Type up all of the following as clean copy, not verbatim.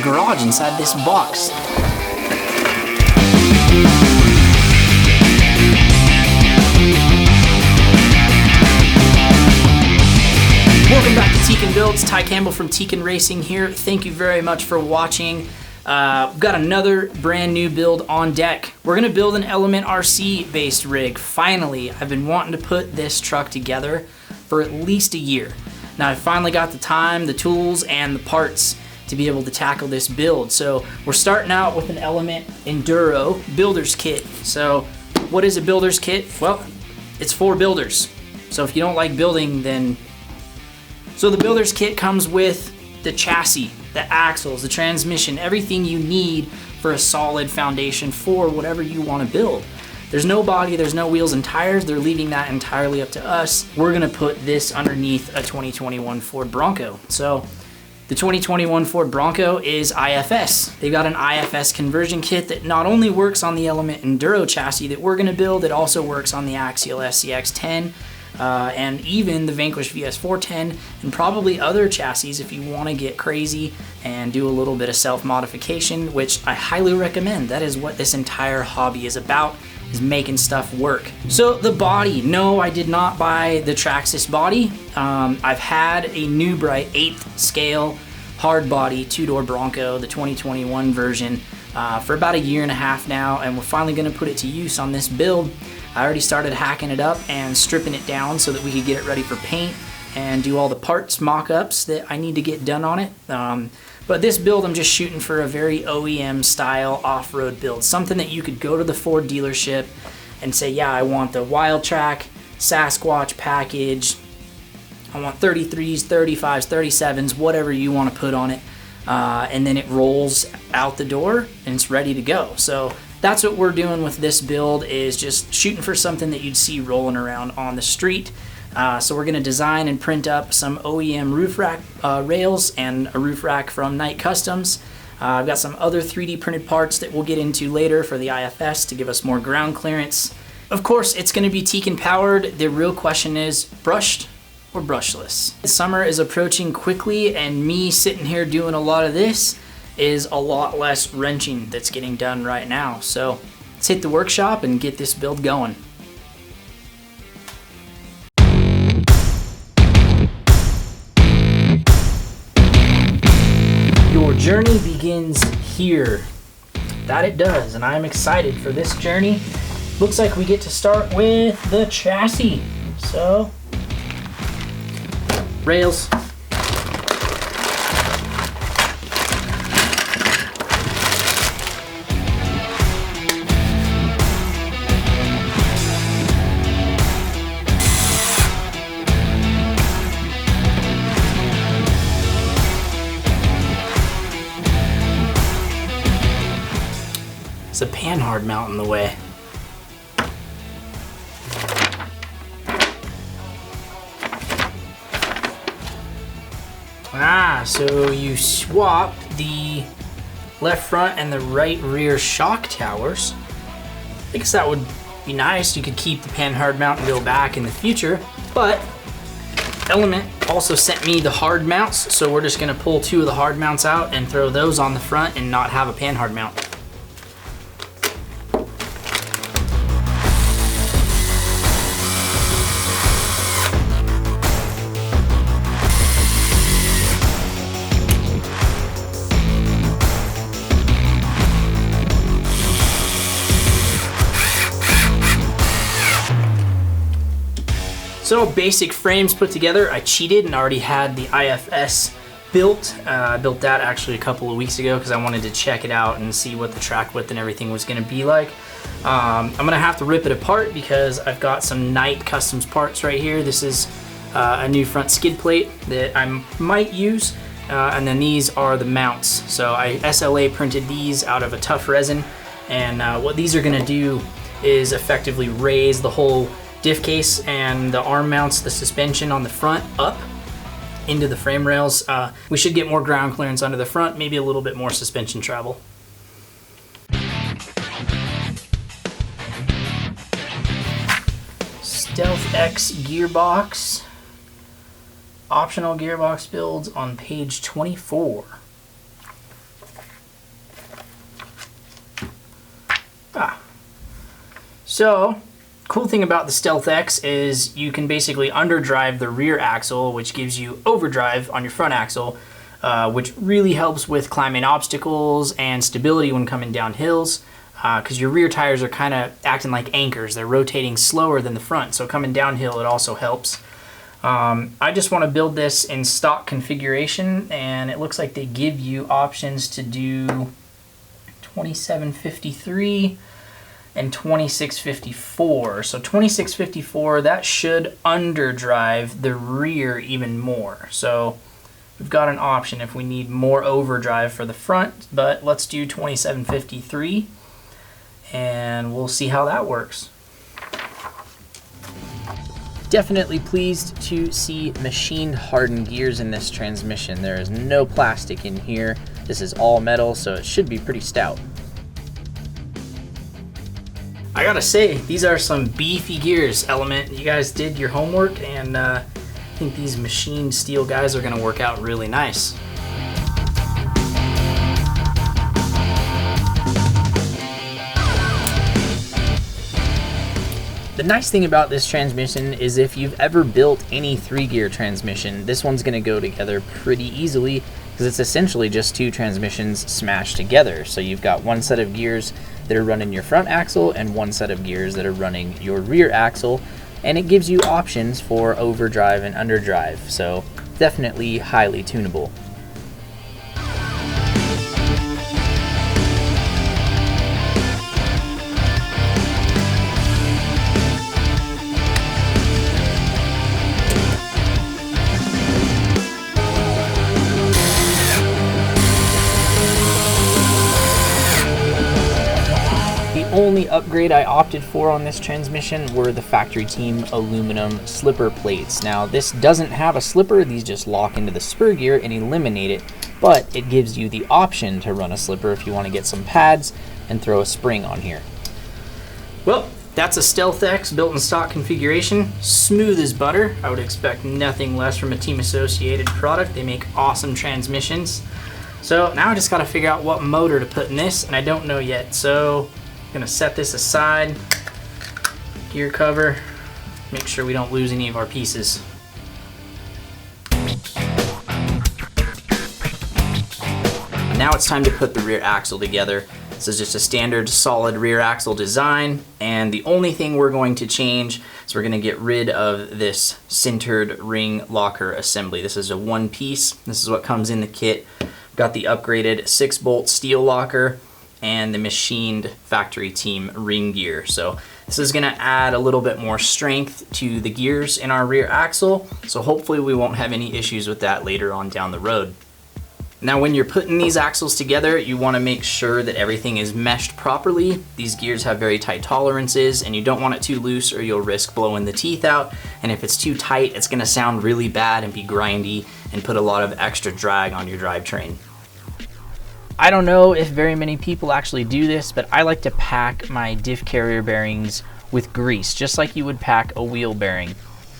garage inside this box. Welcome back to Tekin Builds. Ty Campbell from Tekin Racing here. Thank you very much for watching. We've got another brand new build on deck. We're gonna build an Element RC based rig. Finally, I've been wanting to put this truck together for at least a year. Now I finally got the time, the tools, and the parts to be able to tackle this build. So we're starting out with an Element Enduro builder's kit. So what is a builder's kit? Well, it's for builders. So if you don't like building, then... So the builder's kit comes with the chassis, the axles, the transmission, everything you need for a solid foundation for whatever you want to build. There's no body, there's no wheels and tires. They're leaving that entirely up to us. We're gonna put this underneath a 2021 Ford Bronco. So the 2021 Ford Bronco is IFS. They've got an IFS conversion kit that not only works on the Element Enduro chassis that we're gonna build, it also works on the Axial SCX-10, and even the Vanquish VS410, and probably other chassis if you want to get crazy and do a little bit of self-modification, which I highly recommend. That is what this entire hobby is about, is making stuff work. So the body, no, I did not buy the Traxxas body. I've had a New Bright 8th scale hard body two-door Bronco, the 2021 version, for about a year and a half now, and we're finally going to put it to use on this build. I already started hacking it up and stripping it down so that we could get it ready for paint and do all the parts mock-ups that I need to get done on it. But this build I'm just shooting for a very OEM style off-road build, something that you could go to the Ford dealership and say, yeah, I want the Wild Track Sasquatch package, I want 33s, 35s, 37s, whatever you want to put on it, and then it rolls out the door and it's ready to go. So that's what we're doing with this build, is just shooting for something that you'd see rolling around on the street. So we're going to design and print up some OEM roof rack rails and a roof rack from Night Customs. I've got some other 3D printed parts that we'll get into later for the IFS to give us more ground clearance. Of course, it's going to be Tekin powered. The real question is, brushed or brushless? Summer is approaching quickly, and me sitting here doing a lot of this is a lot less wrenching that's getting done right now. So let's hit the workshop and get this build going. Your journey begins here. That it does, and I'm excited for this journey. Looks like we get to start with the chassis. So, rails. It's a panhard mount in the way. So you swap the left front and the right rear shock towers. I guess that would be nice. You could keep the panhard mount and go back in the future, but Element also sent me the hard mounts, so we're just gonna pull two of the hard mounts out and throw those on the front and not have a panhard mount. So basic frames put together. I cheated and already had the IFS built. I built that actually a couple of weeks ago because I wanted to check it out and see what the track width and everything was gonna be like. I'm gonna have to rip it apart because I've got some Night Customs parts right here. This is a new front skid plate that I might use. And then these are the mounts. So I SLA printed these out of a tough resin. And what these are gonna do is effectively raise the whole diff case and the arm mounts, the suspension on the front up into the frame rails. We should get more ground clearance under the front, maybe a little bit more suspension travel. Stealth X gearbox. Optional gearbox builds on page 24. So, cool thing about the Stealth X is you can basically underdrive the rear axle, which gives you overdrive on your front axle, which really helps with climbing obstacles and stability when coming down hills, because your rear tires are kind of acting like anchors. They're rotating slower than the front, so coming downhill it also helps. I just want to build this in stock configuration, and it looks like they give you options to do 2753 and 2654. So 2654, that should underdrive the rear even more. So we've got an option if we need more overdrive for the front, but let's do 2753 and we'll see how that works. Definitely pleased to see machined hardened gears in this transmission. There is no plastic in here. This is all metal, so it should be pretty stout. I gotta say, these are some beefy gears, Element. You guys did your homework, and I think these machined steel guys are gonna work out really nice. The nice thing about this transmission is if you've ever built any 3-gear transmission, this one's going to go together pretty easily because it's essentially just 2 transmissions smashed together. So you've got one set of gears that are running your front axle and one set of gears that are running your rear axle, and it gives you options for overdrive and underdrive, so definitely highly tunable. Only upgrade I opted for on this transmission were the factory team aluminum slipper plates. Now this doesn't have a slipper, these just lock into the spur gear and eliminate it, but it gives you the option to run a slipper if you want to get some pads and throw a spring on here. Well, that's a Stealth X built in stock configuration, smooth as butter. I would expect nothing less from a Team Associated product. They make awesome transmissions. So now I just got to figure out what motor to put in this, and I don't know yet. So gonna set this aside, gear cover, make sure we don't lose any of our pieces. Now it's time to put the rear axle together. This is just a standard solid rear axle design, and the only thing we're going to change is we're gonna get rid of this sintered ring locker assembly. This is a one piece. This is what comes in the kit. Got the upgraded 6-bolt steel locker and the machined factory team ring gear. So this is gonna add a little bit more strength to the gears in our rear axle, so hopefully we won't have any issues with that later on down the road. Now when you're putting these axles together, you wanna make sure that everything is meshed properly. These gears have very tight tolerances, and you don't want it too loose or you'll risk blowing the teeth out, and if it's too tight, it's gonna sound really bad and be grindy and put a lot of extra drag on your drivetrain. I don't know if very many people actually do this, but I like to pack my diff carrier bearings with grease, just like you would pack a wheel bearing.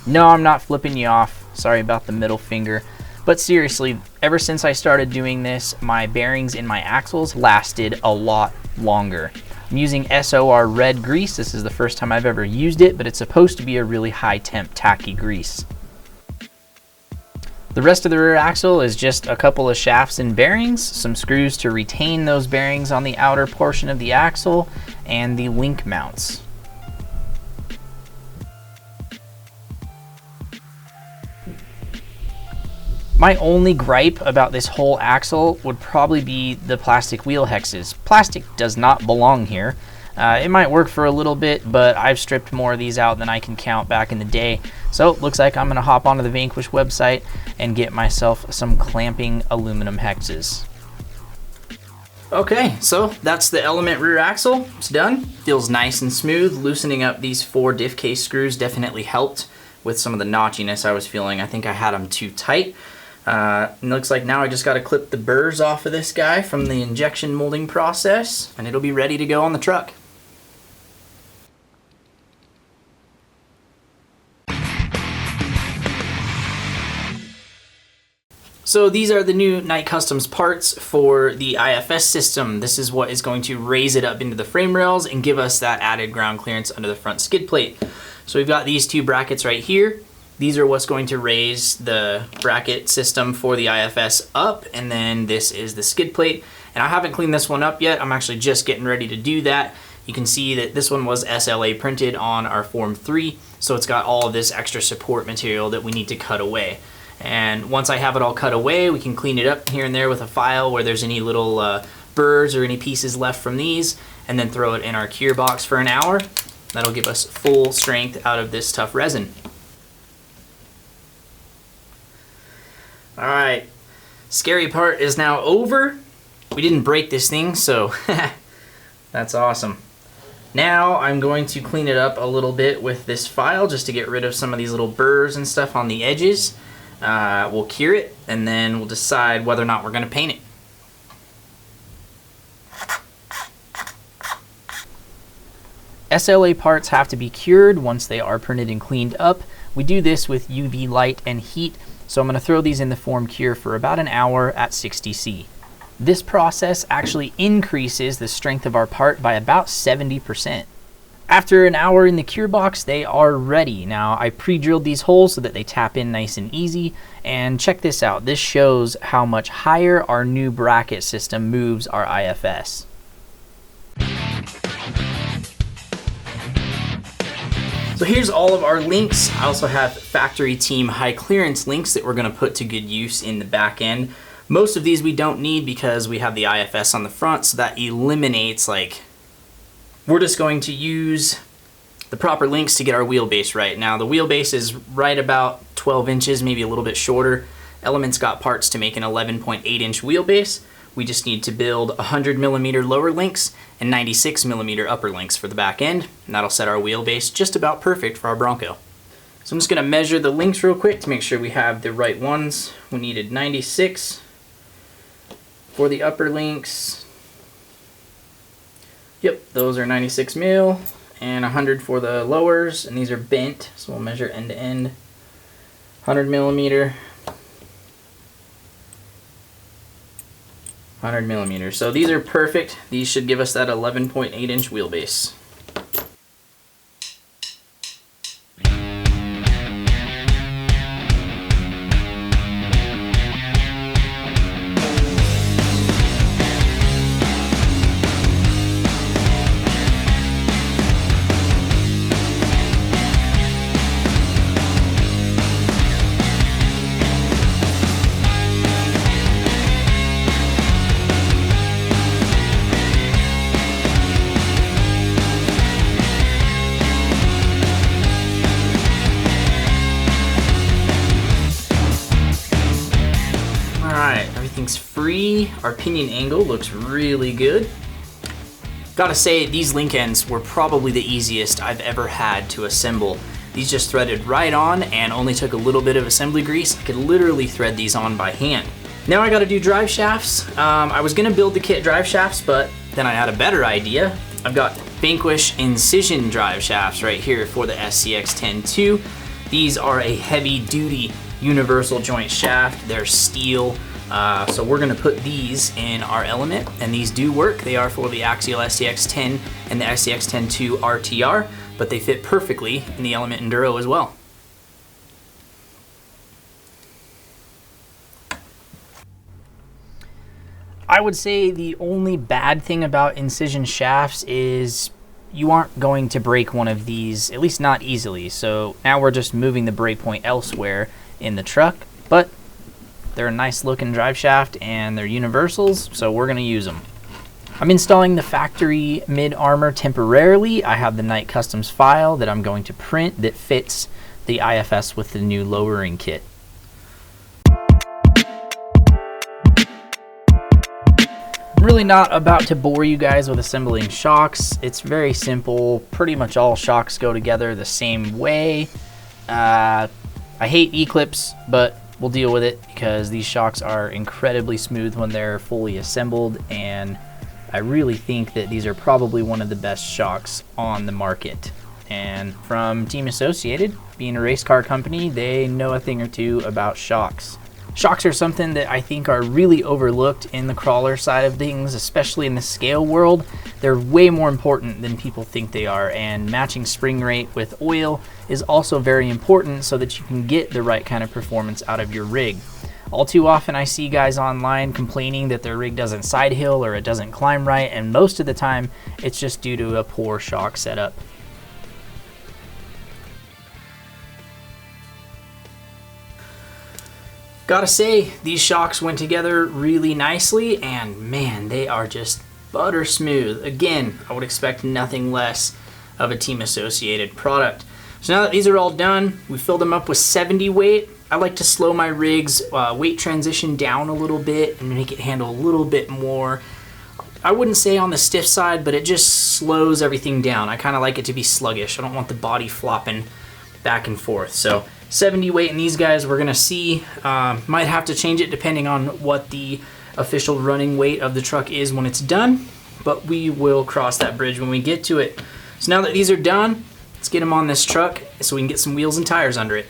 No, I'm not flipping you off. Sorry about the middle finger. But seriously, ever since I started doing this, my bearings in my axles lasted a lot longer. I'm using SOR red grease. This is the first time I've ever used it, but it's supposed to be a really high temp tacky grease. The rest of the rear axle is just a couple of shafts and bearings, some screws to retain those bearings on the outer portion of the axle, and the link mounts. My only gripe about this whole axle would probably be the plastic wheel hexes. Plastic does not belong here. It might work for a little bit, but I've stripped more of these out than I can count back in the day. So it looks like I'm gonna hop onto the Vanquish website and get myself some clamping aluminum hexes. Okay, so that's the Element rear axle. It's done. Feels nice and smooth. Loosening up these 4 diff case screws definitely helped with some of the notchiness I was feeling. I think I had them too tight. It looks like now I just got to clip the burrs off of this guy from the injection molding process, and it'll be ready to go on the truck. So these are the new Knight Customs parts for the IFS system. This is what is going to raise it up into the frame rails and give us that added ground clearance under the front skid plate. So we've got these two brackets right here. These are what's going to raise the bracket system for the IFS up, and then this is the skid plate. And I haven't cleaned this one up yet. I'm actually just getting ready to do that. You can see that this one was SLA printed on our Form 3, so it's got all of this extra support material that we need to cut away. And once I have it all cut away, we can clean it up here and there with a file where there's any little burrs or any pieces left from these, and then throw it in our cure box for an hour. That'll give us full strength out of this tough resin. All right, scary part is now over. We didn't break this thing, so that's awesome. Now I'm going to clean it up a little bit with this file just to get rid of some of these little burrs and stuff on the edges. We'll cure it, and then we'll decide whether or not we're going to paint it. SLA parts have to be cured once they are printed and cleaned up. We do this with UV light and heat, so I'm going to throw these in the form cure for about an hour at 60°C. This process actually increases the strength of our part by about 70%. After an hour in the cure box, they are ready. Now, I pre-drilled these holes so that they tap in nice and easy. And check this out. This shows how much higher our new bracket system moves our IFS. So here's all of our links. I also have factory team high clearance links that we're going to put to good use in the back end. Most of these we don't need because we have the IFS on the front, so that eliminates we're just going to use the proper links to get our wheelbase right. Now the wheelbase is right about 12 inches, maybe a little bit shorter. Element's got parts to make an 11.8-inch wheelbase. We just need to build 100mm lower links and 96mm upper links for the back end, and that'll set our wheelbase just about perfect for our Bronco. So I'm just going to measure the links real quick to make sure we have the right ones. We needed 96 for the upper links. Yep, those are 96 mil, and 100 for the lowers, and these are bent, so we'll measure end to end. 100mm, 100mm. So these are perfect. These should give us that 11.8-inch wheelbase. Everything's free. Our pinion angle looks really good. Gotta say, these link ends were probably the easiest I've ever had to assemble. These just threaded right on and only took a little bit of assembly grease. I could literally thread these on by hand. Now I gotta do drive shafts. I was gonna build the kit drive shafts, but then I had a better idea. I've got Vanquish incision drive shafts right here for the SCX-10-2. These are a heavy duty universal joint shaft. They're steel. So we're going to put these in our Element, and these do work. They are for the Axial SCX-10 and the SCX-10-2 RTR, but they fit perfectly in the Element Enduro as well. I would say the only bad thing about incision shafts is you aren't going to break one of these, at least not easily. So now we're just moving the break point elsewhere in the truck, but they're a nice looking drive shaft and they're universals, so we're gonna use them. I'm installing the factory mid armor temporarily. I have the Knight Customs file that I'm going to print that fits the IFS with the new lowering kit. I'm really not about to bore you guys with assembling shocks. It's very simple. Pretty much all shocks go together the same way. I hate E-clips, but we'll deal with it because these shocks are incredibly smooth when they're fully assembled, and I really think that these are probably one of the best shocks on the market. And from Team Associated, being a race car company, they know a thing or two about shocks. Shocks are something that I think are really overlooked in the crawler side of things, especially in the scale world. They're way more important than people think they are, and matching spring rate with oil is also very important so that you can get the right kind of performance out of your rig. All too often I see guys online complaining that their rig doesn't side hill or it doesn't climb right, and most of the time it's just due to a poor shock setup. Gotta say, these shocks went together really nicely, and man, they are just butter smooth. Again, I would expect nothing less of a Team Associated product. So now that these are all done, we filled them up with 70 weight. I like to slow my rig's weight transition down a little bit and make it handle a little bit more. I wouldn't say on the stiff side, but it just slows everything down. I kind of like it to be sluggish. I don't want the body flopping back and forth. So 70 weight in these guys, we're gonna see. Might have to change it depending on what the official running weight of the truck is when it's done, but we will cross that bridge when we get to it. So now that these are done, let's get them on this truck so we can get some wheels and tires under it.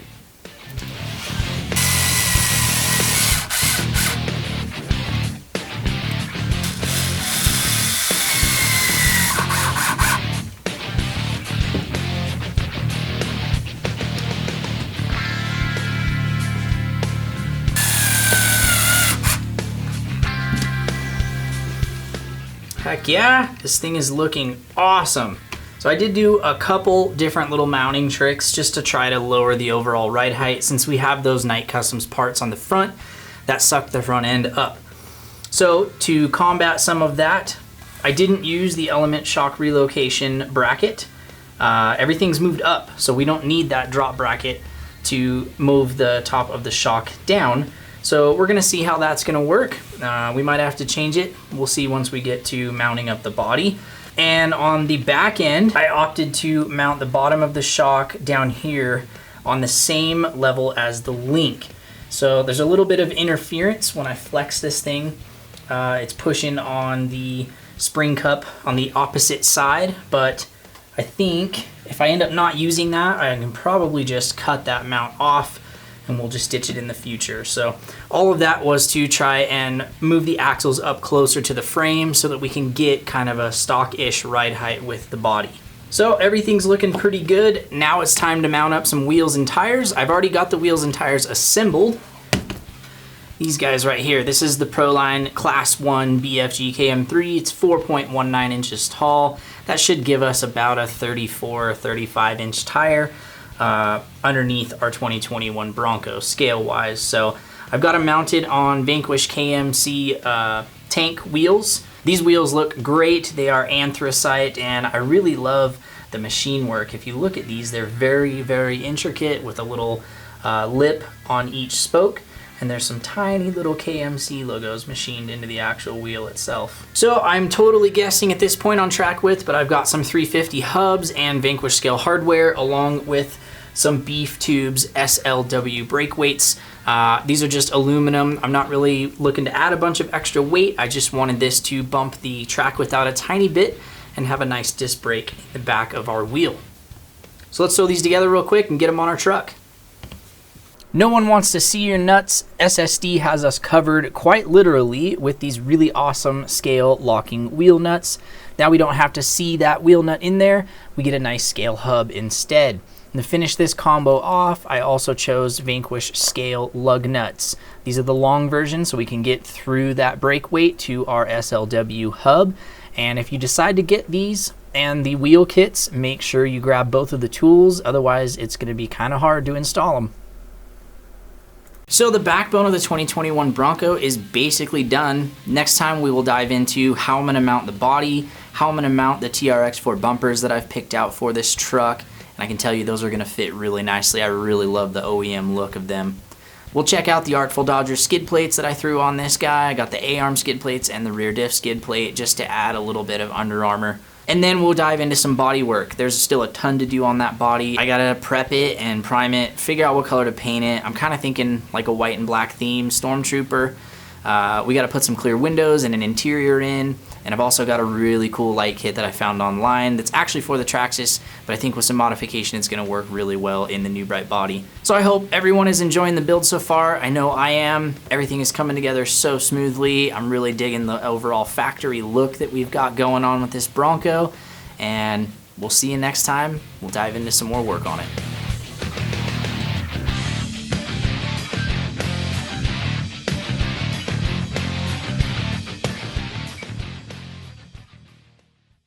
Heck yeah, this thing is looking awesome. So I did do a couple different little mounting tricks just to try to lower the overall ride height, since we have those Night Customs parts on the front that suck the front end up. So to combat some of that, I didn't use the Element shock relocation bracket. Everything's moved up, so we don't need that drop bracket to move the top of the shock down. So we're gonna see how that's gonna work. We might have to change it. We'll see once we get to mounting up the body. And on the back end, I opted to mount the bottom of the shock down here on the same level as the link. So there's a little bit of interference when I flex this thing. It's pushing on the spring cup on the opposite side, but I think if I end up not using that, I can probably just cut that mount off and we'll just stitch it in the future. So all of that was to try and move the axles up closer to the frame so that we can get kind of a stock-ish ride height with the body. So everything's looking pretty good. Now it's time to mount up some wheels and tires. I've already got the wheels and tires assembled. These guys right here, this is the Proline Class 1 BFG KM3. It's 4.19 inches tall. That should give us about a 34 or 35 inch tire underneath our 2021 Bronco scale-wise. So I've got them mounted on Vanquish KMC tank wheels. These wheels look great. They are anthracite, and I really love the machine work. If you look at these, they're very, very intricate with a little lip on each spoke. And there's some tiny little KMC logos machined into the actual wheel itself. So I'm totally guessing at this point on track width, but I've got some 350 hubs and Vanquish scale hardware along with some Beef Tubes SLW brake weights. These are just aluminum. I'm not really looking to add a bunch of extra weight. I just wanted this to bump the track width out a tiny bit and have a nice disc brake in the back of our wheel. So let's sew these together real quick and get them on our truck. No one wants to see your nuts. SSD has us covered quite literally with these really awesome scale locking wheel nuts. Now we don't have to see that wheel nut in there. We get a nice scale hub instead. And to finish this combo off, I also chose Vanquish scale lug nuts. These are the long version, so we can get through that brake weight to our SLW hub. And if you decide to get these and the wheel kits, make sure you grab both of the tools. Otherwise, it's going to be kind of hard to install them. So the backbone of the 2021 Bronco is basically done. Next time we will dive into how I'm gonna mount the body, how I'm gonna mount the TRX4 bumpers that I've picked out for this truck, and I can tell you those are gonna fit really nicely. I really love the OEM look of them. We'll check out the Artful Dodger skid plates that I threw on this guy. I got the A-arm skid plates and the rear diff skid plate just to add a little bit of Under Armour. And then we'll dive into some body work. There's still a ton to do on that body. I gotta prep it and prime it, figure out what color to paint it. I'm kind of thinking like a white and black theme, Stormtrooper. We gotta put some clear windows and an interior in. And I've also got a really cool light kit that I found online that's actually for the Traxxas, but I think with some modification it's going to work really well in the new bright body. So I hope everyone is enjoying the build so far. I know I am. Everything is coming together so smoothly. I'm really digging the overall factory look that we've got going on with this Bronco, and we'll see you next time. We'll dive into some more work on it.